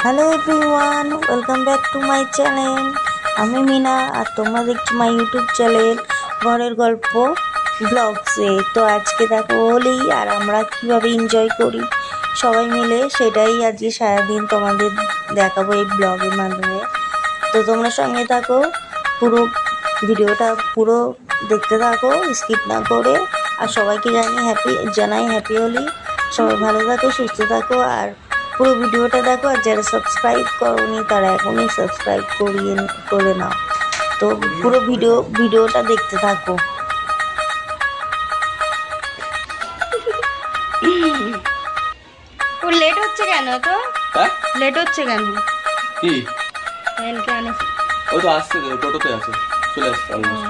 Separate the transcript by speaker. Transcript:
Speaker 1: Hello everyone, welcome back to my channel. আমি মিনা আর তোমরা দেখছো মাই ইউটিউব চ্যানেল ঘরের গল্প ব্লগসে। তো আজকে দেখো হোলি আর আমরা কিভাবে এনজয় করি সবাই মিলে, সেটাই আজকে সারাদিন তোমাদের দেখাবো এই ব্লগের মাধ্যমে। তো তোমরা সঙ্গে থাকো, পুরো ভিডিওটা পুরো দেখতে থাকো, স্কিপ না করে। আর সবাইকে জানাই হ্যাপি হোলি। সবাই ভালো থাকো, সুস্থ থাকো, আর পুরো ভিডিওটা দেখো। আর যারা সাবস্ক্রাইব করোনি তারা এখনই সাবস্ক্রাইব করে নাও। তো পুরো ভিডিওটা দেখতে থাকো।
Speaker 2: ও লেট হচ্ছে কেন? তো
Speaker 3: হ্যাঁ
Speaker 2: লেট হচ্ছে কেন?
Speaker 3: কি
Speaker 2: পায়েলকে আনে
Speaker 3: ওই তো আসছে তো, টোটোতে আছে, চলে আসছে অলমোস্ট।